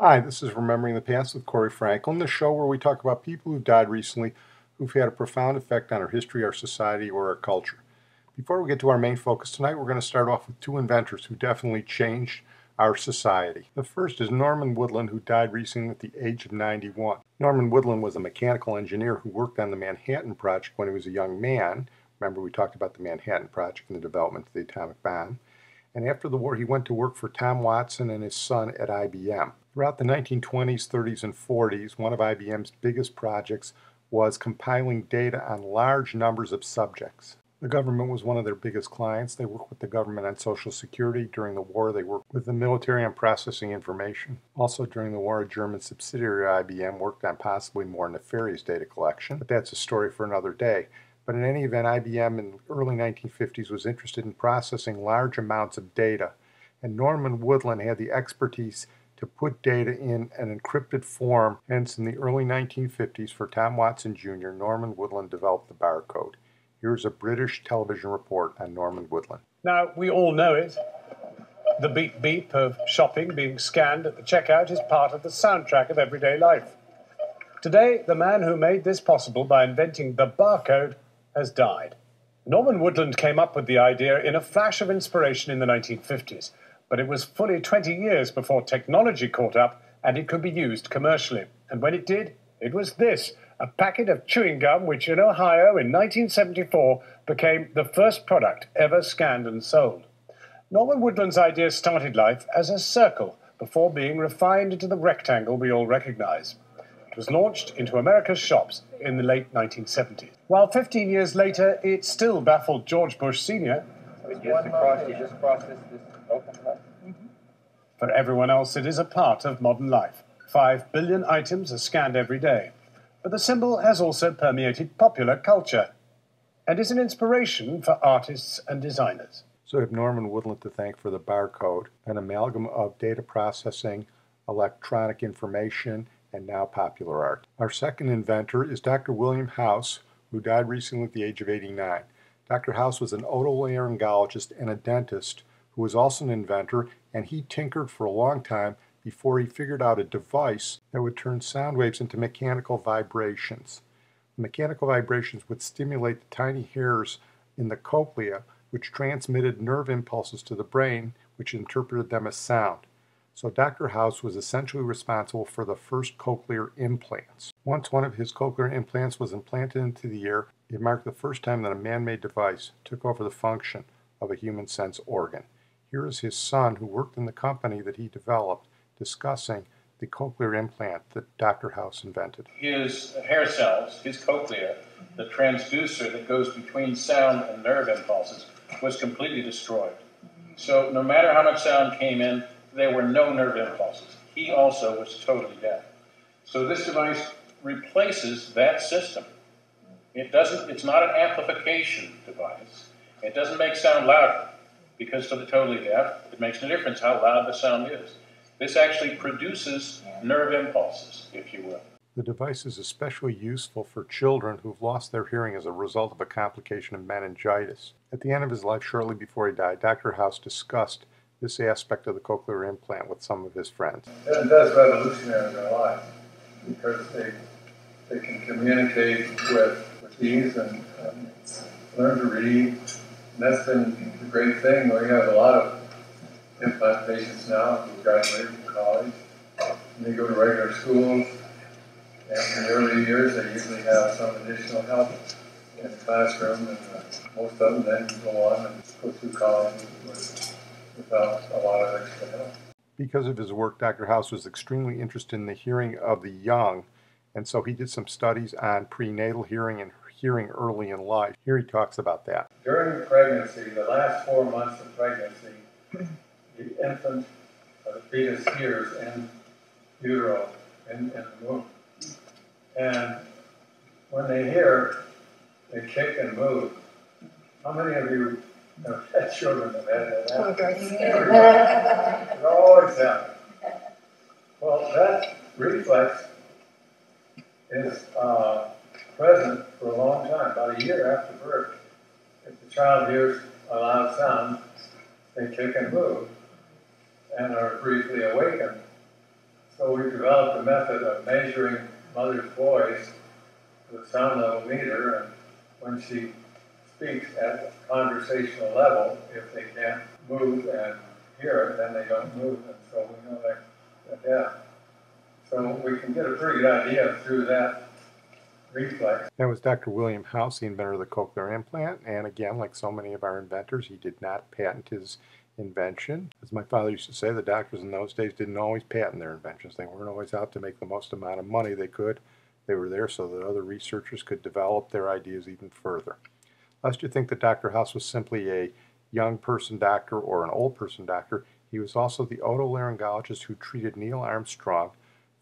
Hi, this is Remembering the Past with Corey Franklin, the show where we talk about people who died recently who've had a profound effect on our history, our society, or our culture. Before we get to our main focus tonight, we're going to start off with two inventors who definitely changed our society. The first is Norman Woodland, who died recently at the age of 91. Norman Woodland was a mechanical engineer who worked on the Manhattan Project when he was a young man. Remember, we talked about the Manhattan Project and the development of the atomic bomb. And after the war, he went to work for Tom Watson and his son at IBM. Throughout the 1920s, 30s, and 40s, one of IBM's biggest projects was compiling data on large numbers of subjects. The government was one of their biggest clients. They worked with the government on Social Security. During the war, they worked with the military on processing information. Also, during the war, a German subsidiary of IBM worked on possibly more nefarious data collection, but that's a story for another day. But in any event, IBM in the early 1950s was interested in processing large amounts of data, and Norman Woodland had the expertise to put data in an encrypted form. Hence, in the early 1950s, for Tom Watson Jr., Norman Woodland developed the barcode. Here's a British television report on Norman Woodland. Now, we all know it. The beep beep of shopping being scanned at the checkout is part of the soundtrack of everyday life. Today, the man who made this possible by inventing the barcode has died. Norman Woodland came up with the idea in a flash of inspiration in the 1950s, but it was fully 20 years before technology caught up and it could be used commercially. And when it did, it was this, a packet of chewing gum which in Ohio in 1974 became the first product ever scanned and sold. Norman Woodland's idea started life as a circle before being refined into the rectangle we all recognize. It was launched into America's shops in the late 1970s. While 15 years later, it still baffled George Bush Sr. For everyone else, it is a part of modern life. 5 billion items are scanned every day. But the symbol has also permeated popular culture and is an inspiration for artists and designers. So we have Norman Woodland to thank for the barcode, an amalgam of data processing, electronic information, and now popular art. Our second inventor is Dr. William House, who died recently at the age of 89. Dr. House was an otolaryngologist and a dentist who was also an inventor, and he tinkered for a long time before he figured out a device that would turn sound waves into mechanical vibrations. The mechanical vibrations would stimulate the tiny hairs in the cochlea, which transmitted nerve impulses to the brain, which interpreted them as sound. So Dr. House was essentially responsible for the first cochlear implants. Once one of his cochlear implants was implanted into the ear, it marked the first time that a man-made device took over the function of a human sense organ. Here is his son, who worked in the company that he developed, discussing the cochlear implant that Dr. House invented. His hair cells, his cochlea, the transducer that goes between sound and nerve impulses, was completely destroyed. So no matter how much sound came in, there were no nerve impulses. He also was totally deaf. So this device replaces that system. It's not an amplification device. It doesn't make sound louder, because for the totally deaf, it makes no difference how loud the sound is. This actually produces nerve impulses, if you will. The device is especially useful for children who've lost their hearing as a result of a complication of meningitis. At the end of his life, shortly before he died, Dr. House discussed this aspect of the cochlear implant with some of his friends. It does revolutionize their lives because they can communicate with ease and learn to read. And that's been the great thing. We have a lot of implant patients now who graduate from college, and they go to regular schools, and in the early years they usually have some additional help in the classroom, and most of them then go on and go through college without a lot of extra help. Because of his work, Dr. House was extremely interested in the hearing of the young, and so he did some studies on prenatal hearing and hearing early in life. Here he talks about that. During pregnancy, the last 4 months of pregnancy, the infant or the fetus hears in utero, in the womb. And when they hear, they kick and move. How many of you have had children that have had that? They always have. Well, that reflex is present for a long time, about a year after birth. If the child hears a loud sound, they kick and move and are briefly awakened. So we developed a method of measuring mother's voice with a sound level meter, and when she speaks at conversational level, if they can't move and hear it, then they don't move, and so we know they're deaf. So we can get a pretty good idea through that reflex. That was Dr. William House, the inventor of the cochlear implant, and again, like so many of our inventors, he did not patent his invention. As my father used to say, the doctors in those days didn't always patent their inventions. They weren't always out to make the most amount of money they could. They were there so that other researchers could develop their ideas even further. Lest you think that Dr. House was simply a young person doctor or an old person doctor, he was also the otolaryngologist who treated Neil Armstrong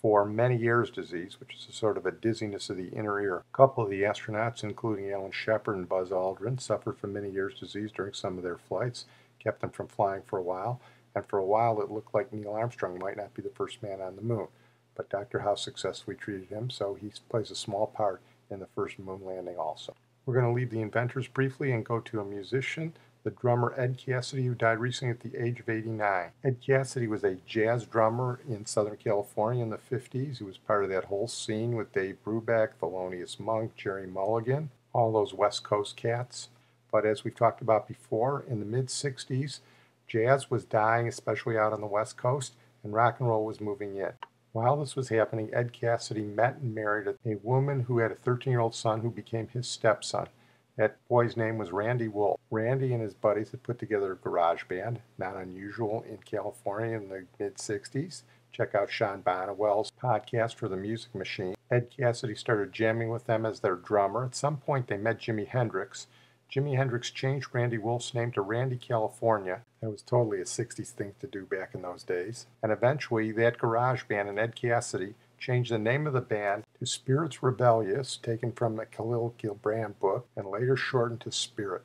for Meniere's disease, which is a sort of a dizziness of the inner ear. A couple of the astronauts, including Alan Shepard and Buzz Aldrin, suffered from Meniere's disease during some of their flights, kept them from flying for a while, and for a while it looked like Neil Armstrong might not be the first man on the moon. But Dr. House successfully treated him, so he plays a small part in the first moon landing also. We're going to leave the inventors briefly and go to a musician, the drummer Ed Cassidy, who died recently at the age of 89. Ed Cassidy was a jazz drummer in Southern California in the 50s. He was part of that whole scene with Dave Brubeck, Thelonious Monk, Jerry Mulligan, all those West Coast cats. But as we've talked about before, in the mid-60s, jazz was dying, especially out on the West Coast, and rock and roll was moving in. While this was happening, Ed Cassidy met and married a woman who had a 13-year-old son who became his stepson. That boy's name was Randy Wolf. Randy and his buddies had put together a garage band, not unusual in California in the mid-60s. Check out Sean Bonnewell's podcast for the Music Machine. Ed Cassidy started jamming with them as their drummer. At some point they met Jimi Hendrix. Jimi Hendrix changed Randy Wolf's name to Randy California. That was totally a 60s thing to do back in those days. And eventually that garage band and Ed Cassidy changed the name of the band to Spirits Rebellious, taken from the Khalil Gibran book, and later shortened to Spirit.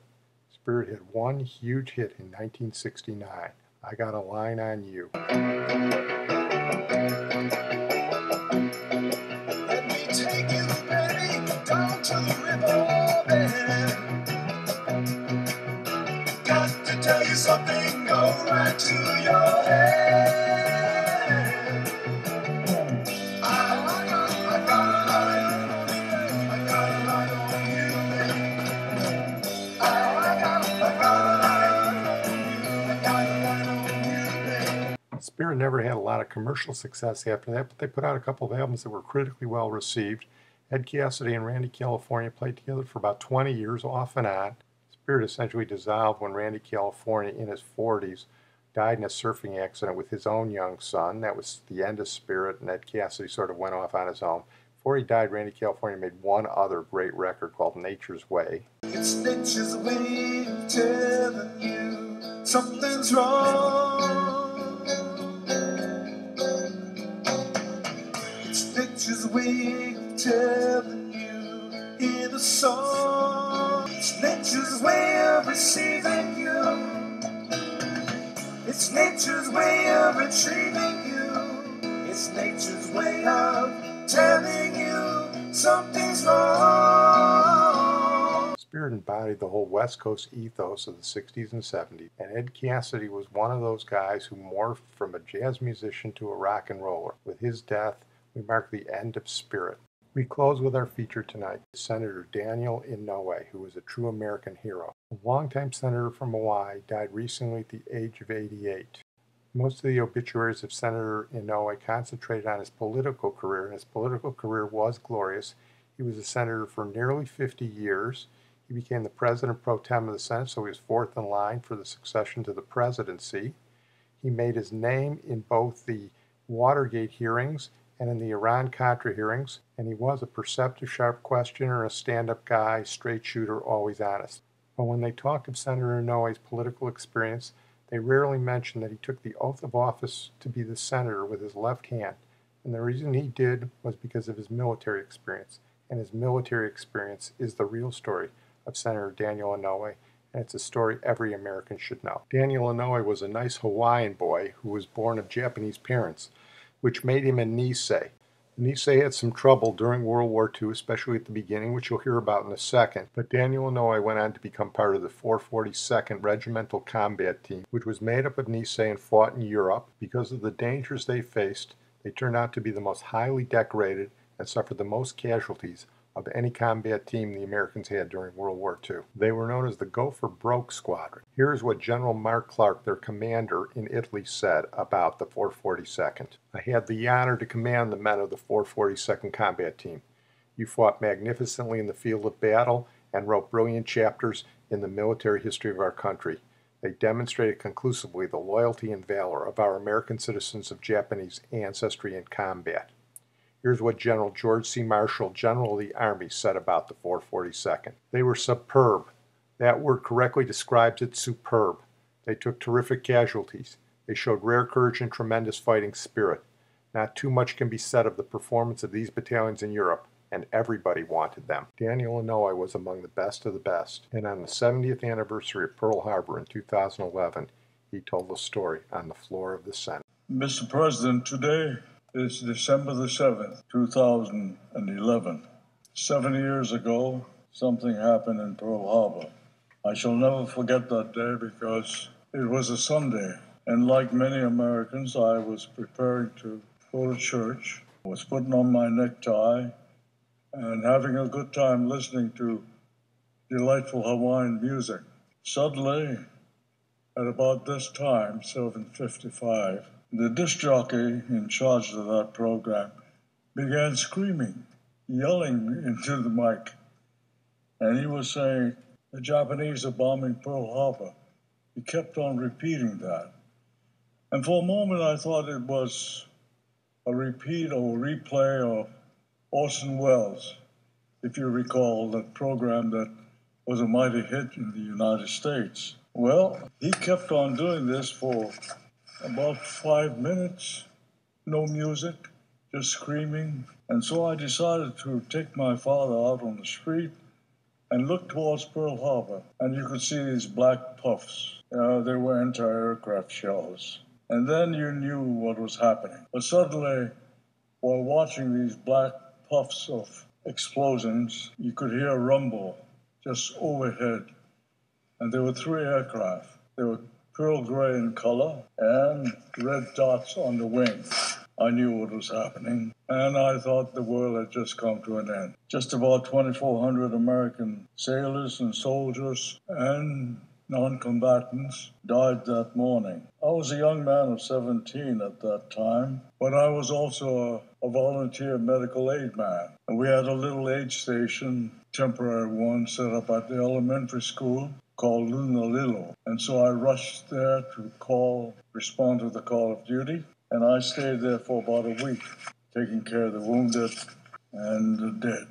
Spirit had one huge hit in 1969, I Got a Line on You. Let me take you, baby, down to the river bed. Got to tell you something, go right to your head. Spirit never had a lot of commercial success after that, but they put out a couple of albums that were critically well received. Ed Cassidy and Randy California played together for about 20 years off and on. Spirit essentially dissolved when Randy California, in his 40s, died in a surfing accident with his own young son. That was the end of Spirit, and Ed Cassidy sort of went off on his own. Before he died, Randy California made one other great record called Nature's Way. It's nature's way of telling you something's wrong. It's nature's way of telling you in a song. It's nature's way of receiving you. It's nature's way of retrieving you. It's nature's way of telling you something's wrong. Spirit embodied the whole West Coast ethos of the 60s and 70s, and Ed Cassidy was one of those guys who morphed from a jazz musician to a rock and roller. With his death, we mark the end of Spirit. We close with our feature tonight, Senator Daniel Inouye, who was a true American hero. A longtime senator from Hawaii died recently at the age of 88. Most of the obituaries of Senator Inouye concentrated on his political career, and his political career was glorious. He was a senator for nearly 50 years. He became the president pro tem of the Senate, so he was fourth in line for the succession to the presidency. He made his name in both the Watergate hearings and in the Iran-Contra hearings, and he was a perceptive, sharp questioner, a stand-up guy, straight shooter, always honest. But when they talk of Senator Inouye's political experience, they rarely mention that he took the oath of office to be the senator with his left hand, and the reason he did was because of his military experience, and his military experience is the real story of Senator Daniel Inouye, and it's a story every American should know. Daniel Inouye was a nice Hawaiian boy who was born of Japanese parents, which made him a Nisei. Nisei had some trouble during World War II, especially at the beginning, which you'll hear about in a second. But Daniel Inouye went on to become part of the 442nd Regimental Combat Team, which was made up of Nisei and fought in Europe. Because of the dangers they faced, They turned out to be the most highly decorated and suffered the most casualties of any combat team the Americans had during World War II. They were known as the Go for Broke Squadron. Here's what General Mark Clark, their commander in Italy, said about the 442nd. I had the honor to command the men of the 442nd Combat Team. You fought magnificently in the field of battle and wrote brilliant chapters in the military history of our country. They demonstrated conclusively the loyalty and valor of our American citizens of Japanese ancestry in combat. Here's what General George C. Marshall, General of the Army, said about the 442nd. They were superb. That word correctly describes it, superb. They took terrific casualties. They showed rare courage and tremendous fighting spirit. Not too much can be said of the performance of these battalions in Europe, and everybody wanted them. Daniel Inouye was among the best of the best, and on the 70th anniversary of Pearl Harbor in 2011, he told the story on the floor of the Senate. Mr. President, today is December the 7th, 2011. 7 years ago, something happened in Pearl Harbor. I shall never forget that day because it was a Sunday, and like many Americans, I was preparing to go to church. I was putting on my necktie and having a good time listening to delightful Hawaiian music. Suddenly, at about this time, 7:55, the disc jockey in charge of that program began screaming, yelling into the mic. And he was saying, the Japanese are bombing Pearl Harbor. He kept on repeating that. And for a moment, I thought it was a repeat or a replay of Orson Welles, if you recall that program that was a mighty hit in the United States. Well, he kept on doing this for about 5 minutes, no music, just screaming. And so I decided to take my father out on the street and look towards Pearl Harbor. And you could see these black puffs. They were anti-aircraft shells. And then you knew what was happening. But suddenly, while watching these black puffs of explosions, you could hear a rumble just overhead. And there were 3 aircraft. They were pearl gray in color and red dots on the wing. I knew what was happening, and I thought the world had just come to an end. Just about 2,400 American sailors and soldiers and non-combatants died that morning. I was a young man of 17 at that time, but I was also a volunteer medical aid man. And we had a little aid station, temporary one, set up at the elementary school called Lunalilo. And so I rushed there to respond to the call of duty. And I stayed there for about a week, taking care of the wounded and the dead,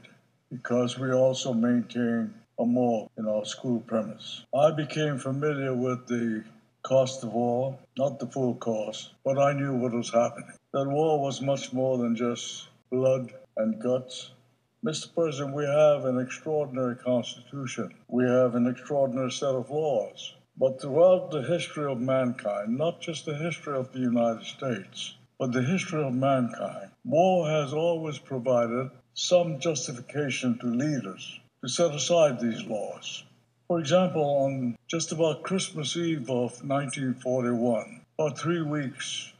because we also maintained a morgue in our school premise. I became familiar with the cost of war, not the full cost, but I knew what was happening. That war was much more than just blood and guts. Mr. President, we have an extraordinary constitution. We have an extraordinary set of laws. But throughout the history of mankind, not just the history of the United States, but the history of mankind, war has always provided some justification to leaders to set aside these laws. For example, on just about Christmas Eve of 1941, about 3 weeks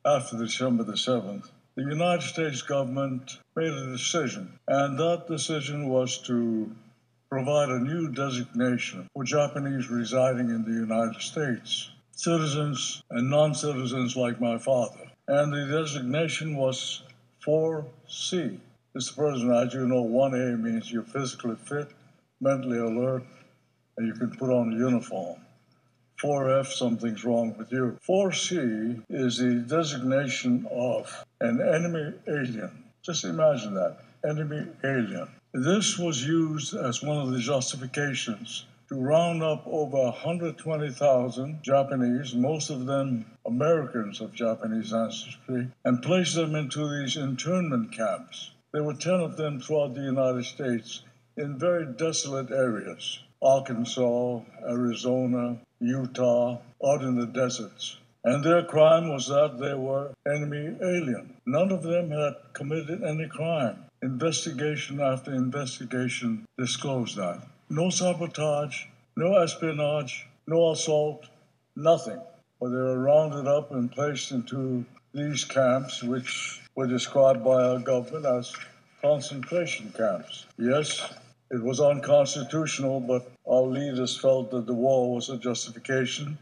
after December the 7th, the United States government made a decision, and that decision was to provide a new designation for Japanese residing in the United States, citizens and non-citizens like my father. And the designation was 4C. Mr. President, as you know, 1A means you're physically fit, mentally alert, and you can put on a uniform. 4F, something's wrong with you. 4C is the designation of an enemy alien. Just imagine that, enemy alien. This was used as one of the justifications to round up over 120,000 Japanese, most of them Americans of Japanese ancestry, and place them into these internment camps. There were 10 of them throughout the United States in very desolate areas. Arkansas, Arizona, Utah, out in the deserts. And their crime was that they were enemy alien. None of them had committed any crime. Investigation after investigation disclosed that. No sabotage, no espionage, no assault, nothing. But they were rounded up and placed into these camps, which were described by our government as concentration camps. Yes, it was unconstitutional, but our leaders felt that the war was a justification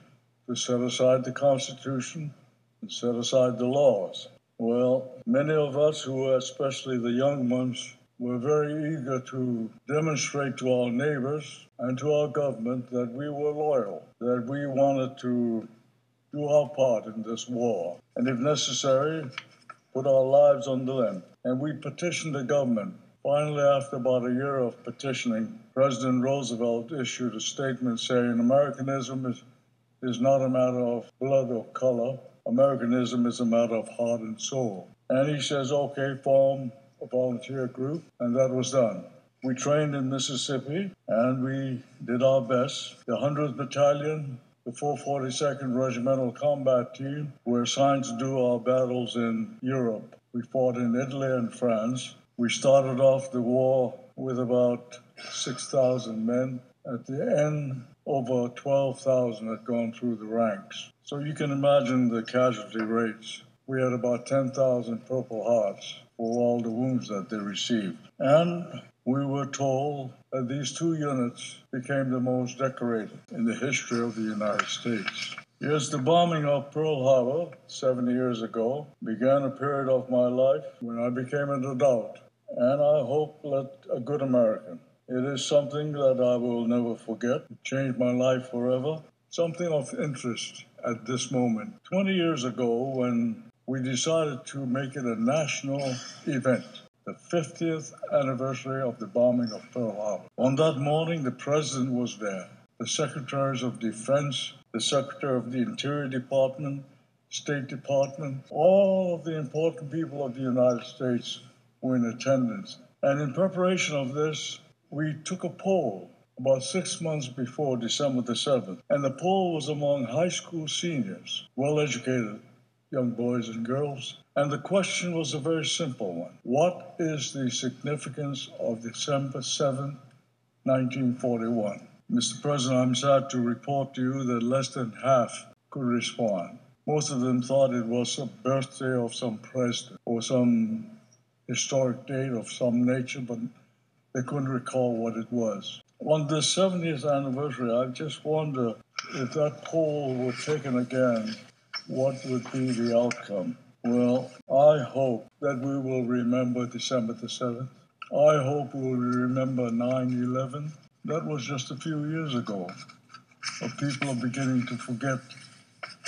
to set aside the Constitution and set aside the laws. Well, many of us, who were especially the young ones, were very eager to demonstrate to our neighbors and to our government that we were loyal, that we wanted to do our part in this war, and if necessary, put our lives on the line. And we petitioned the government. Finally, after about a year of petitioning, President Roosevelt issued a statement saying Americanism is not a matter of blood or color. Americanism is a matter of heart and soul. And he says, okay, form a volunteer group, and that was done. We trained in Mississippi, and we did our best. The 100th Battalion, the 442nd Regimental Combat Team, were assigned to do our battles in Europe. We fought in Italy and France. We started off the war with about 6,000 men. At the end, over 12,000 had gone through the ranks. So you can imagine the casualty rates. We had about 10,000 Purple Hearts for all the wounds that they received. And we were told that these two units became the most decorated in the history of the United States. Yes, the bombing of Pearl Harbor 70 years ago began a period of my life when I became an adult, and I hope that a good American. It is something that I will never forget. It changed my life forever. Something of interest at this moment. 20 years ago, when we decided to make it a national event, the 50th anniversary of the bombing of Pearl Harbor. On that morning, the President was there, the Secretaries of Defense, the Secretary of the Interior Department, State Department, all of the important people of the United States were in attendance. And in preparation of this, we took a poll about 6 months before December the 7th. And the poll was among high school seniors, well-educated young boys and girls. And the question was a very simple one. What is the significance of December 7th, 1941? Mr. President, I'm sad to report to you that less than half could respond. Most of them thought it was a birthday of some president or some historic date of some nature, but they couldn't recall what it was. On the 70th anniversary, I just wonder if that poll were taken again, what would be the outcome? Well, I hope that we will remember December the 7th. I hope we will remember 9/11. That was just a few years ago. But people are beginning to forget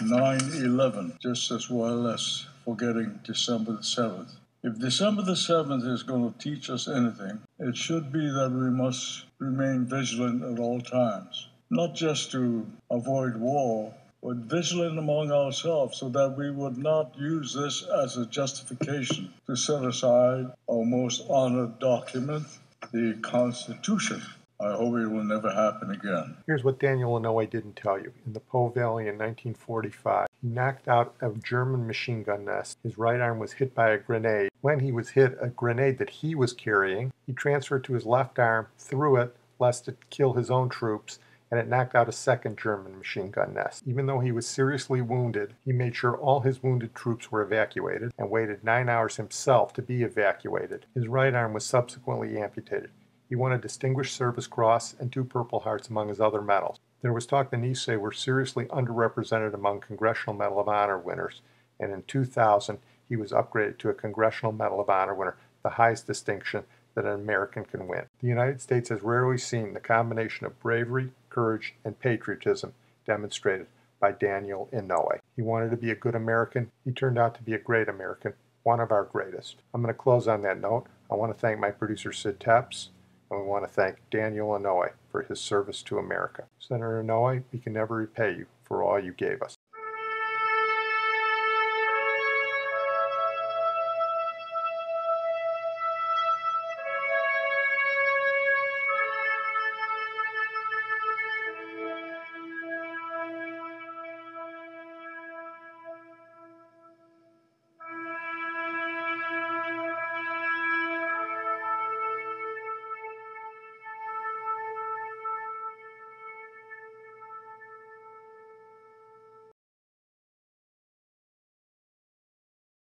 9/11 just as well as forgetting December the 7th. If December the 7th is going to teach us anything, it should be that we must remain vigilant at all times, not just to avoid war, but vigilant among ourselves so that we would not use this as a justification to set aside our most honored document, the Constitution. I hope it will never happen again. Here's what Daniel Inouye didn't tell you. In the Po Valley in 1945, he knocked out a German machine gun nest. His right arm was hit by a grenade. When he was hit, a grenade that he was carrying, he transferred to his left arm, threw it, lest it kill his own troops, and it knocked out a second German machine gun nest. Even though he was seriously wounded, he made sure all his wounded troops were evacuated and waited 9 hours himself to be evacuated. His right arm was subsequently amputated. He won a Distinguished Service Cross and 2 Purple Hearts among his other medals. There was talk the Nisei were seriously underrepresented among Congressional Medal of Honor winners, and in 2000 he was upgraded to a Congressional Medal of Honor winner, the highest distinction that an American can win. The United States has rarely seen the combination of bravery, courage, and patriotism demonstrated by Daniel Inouye. He wanted to be a good American. He turned out to be a great American, one of our greatest. I'm going to close on that note. I want to thank my producer, Sid Tepps, and we want to thank Daniel Inouye for his service to America. Senator Inouye, we can never repay you for all you gave us.